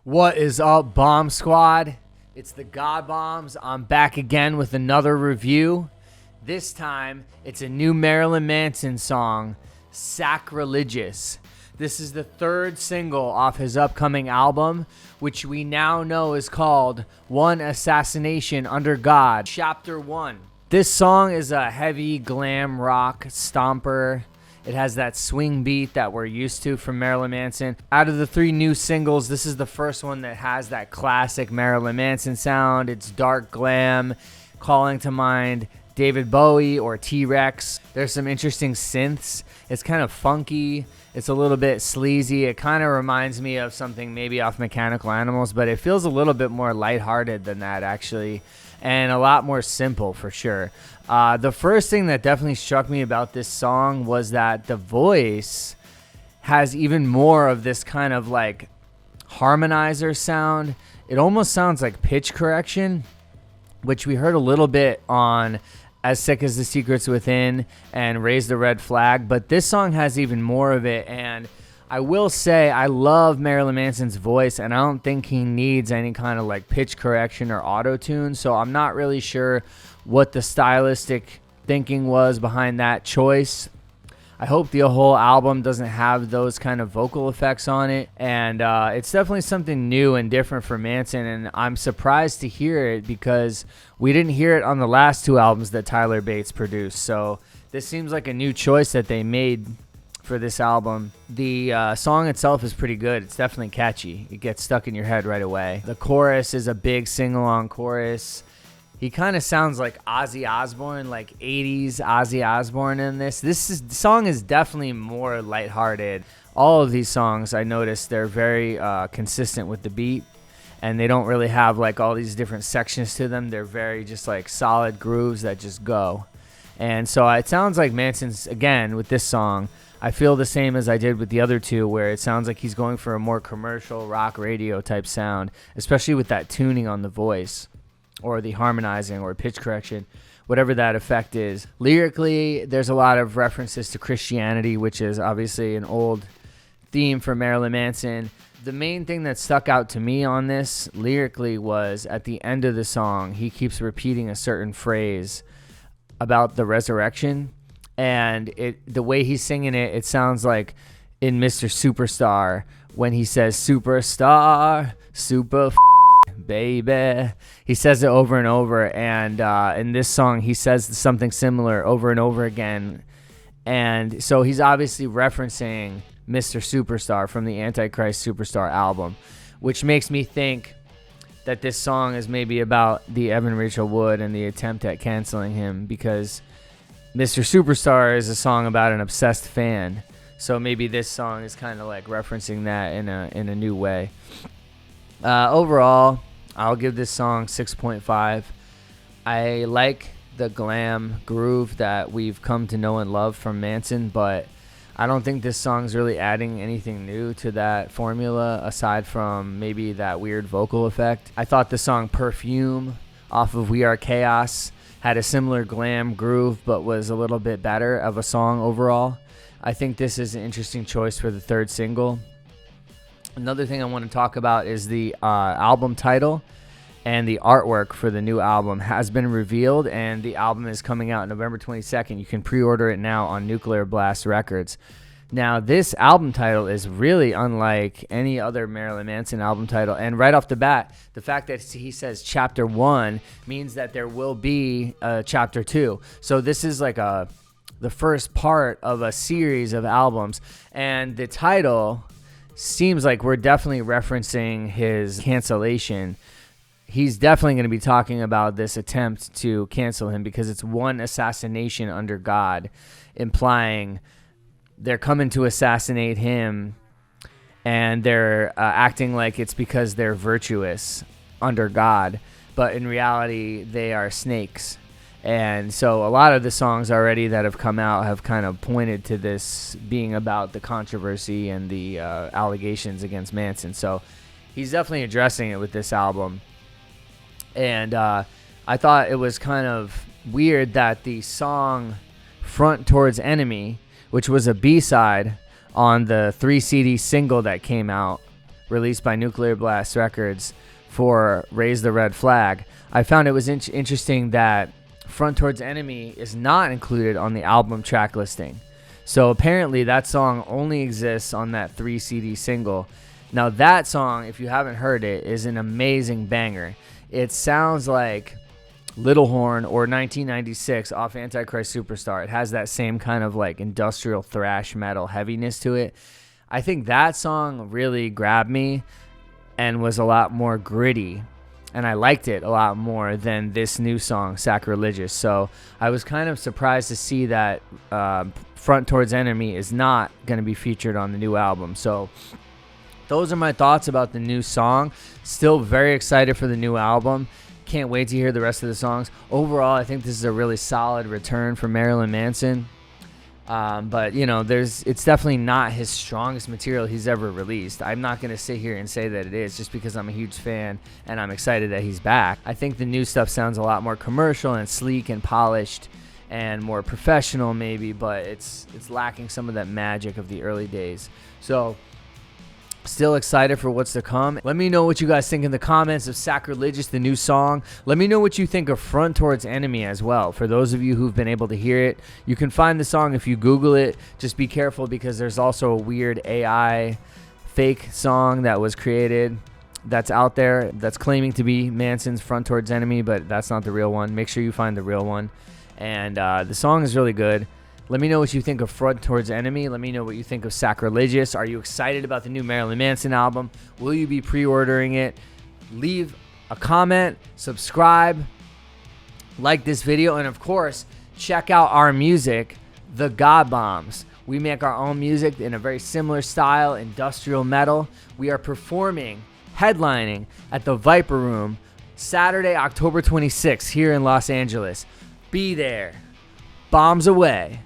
What is up, Bomb Squad? It's the God Bombs. I'm back again with another review. This time, it's a new Marilyn Manson song, Sacrilegious. This is the third single off his upcoming album, which we now know is called One Assassination Under God, Chapter 1. This song is a heavy glam rock stomper. It has that swing beat that we're used to from Marilyn Manson. Out of the three new singles, this is the first one that has that classic Marilyn Manson sound. It's dark glam, calling to mind David Bowie or T-Rex. There's some interesting synths. It's kind of funky. It's a little bit sleazy. It kind of reminds me of something maybe off Mechanical Animals, but it feels a little bit more lighthearted than that, actually, and a lot more simple for sure. The first thing that definitely struck me about this song was that the voice has even more of this kind of like harmonizer sound. It almost sounds like pitch correction, which we heard a little bit on As Sick as the Secrets Within and Raise the Red Flag, but this song has even more of it. And I will say I love Marilyn Manson's voice, and I don't think he needs any kind of like pitch correction or auto-tune, so I'm not really sure what the stylistic thinking was behind that choice. I hope the whole album doesn't have those kind of vocal effects on it, and it's definitely something new and different for Manson, and I'm surprised to hear it because we didn't hear it on the last two albums that Tyler Bates produced, so this seems like a new choice that they made for this album. The song itself is pretty good. It's definitely catchy. It gets stuck in your head right away. The chorus is a big sing-along chorus. He kind of sounds like Ozzy Osbourne, like 80s Ozzy Osbourne in this. The song is definitely more lighthearted. All of these songs, I noticed, they're very consistent with the beat, and they don't really have like all these different sections to them. They're very just like solid grooves that just go. And so it sounds like Manson's, again, with this song, I feel the same as I did with the other two, where it sounds like he's going for a more commercial rock radio type sound, especially with that tuning on the voice, or the harmonizing or pitch correction, whatever that effect is. Lyrically, there's a lot of references to Christianity, which is obviously an old theme for Marilyn Manson. The main thing that stuck out to me on this lyrically was at the end of the song, he keeps repeating a certain phrase about the resurrection, and the way he's singing it, it sounds like in Mr. Superstar when he says superstar, super baby. He says it over and over, and in this song he says something similar over and over again, and so he's obviously referencing Mr. Superstar from the Antichrist Superstar album, which makes me think that this song is maybe about the Evan Rachel Wood and the attempt at canceling him, because Mr. Superstar is a song about an obsessed fan, so maybe this song is kind of like referencing that in a new way. Overall, I'll give this song 6.5. I like the glam groove that we've come to know and love from Manson, but I don't think this song's really adding anything new to that formula aside from maybe that weird vocal effect. I thought the song Perfume off of We Are Chaos had a similar glam groove but was a little bit better of a song overall. I think this is an interesting choice for the third single. Another thing I want to talk about is the album title, and the artwork for the new album has been revealed, and the album is coming out November 22nd. You can pre-order it now on Nuclear Blast Records. Now, this album title is really unlike any other Marilyn Manson album title, and right off the bat, the fact that he says Chapter 1 means that there will be a Chapter 2. So this is like the first part of a series of albums, and the title seems like we're definitely referencing his cancellation. He's definitely going to be talking about this attempt to cancel him because it's one assassination under God, implying they're coming to assassinate him, and they're acting like it's because they're virtuous under God, but in reality they are snakes. And so a lot of the songs already that have come out have kind of pointed to this being about the controversy and the allegations against Manson. So he's definitely addressing it with this album. And I thought it was kind of weird that the song Front Towards Enemy, which was a B-side on the 3 CD single that came out released by Nuclear Blast Records for Raise the Red Flag. I found it was interesting that Front Towards Enemy is not included on the album track listing. So apparently that song only exists on that 3 CD single. Now that song, if you haven't heard it, is an amazing banger. It sounds like Little Horn or 1996 off Antichrist Superstar. It has that same kind of like industrial thrash metal heaviness to it. I think that song really grabbed me and was a lot more gritty, and I liked it a lot more than this new song, Sacrilegious. So I was kind of surprised to see that Front Towards Enemy is not going to be featured on the new album. So those are my thoughts about the new song. Still very excited for the new album. Can't wait to hear the rest of the songs. Overall, I think this is a really solid return for Marilyn Manson. But, you know, it's definitely not his strongest material he's ever released. I'm not going to sit here and say that it is just because I'm a huge fan and I'm excited that he's back. I think the new stuff sounds a lot more commercial and sleek and polished and more professional maybe, but it's lacking some of that magic of the early days. So still excited for what's to come. Let me know what you guys think in the comments of Sacrilegious, the new song. Let me know what you think of Front Towards Enemy as well. For those of you who've been able to hear it, you can find the song if you Google it. Just be careful because there's also a weird AI fake song that was created that's out there that's claiming to be Manson's Front Towards Enemy, but that's not the real one. Make sure you find the real one. And the song is really good. Let me know what you think of Front Towards Enemy. Let me know what you think of Sacrilegious. Are you excited about the new Marilyn Manson album? Will you be pre-ordering it? Leave a comment, subscribe, like this video, and of course, check out our music, The God Bombs. We make our own music in a very similar style, industrial metal. We are performing, headlining at the Viper Room Saturday, October 26th here in Los Angeles. Be there. Bombs away.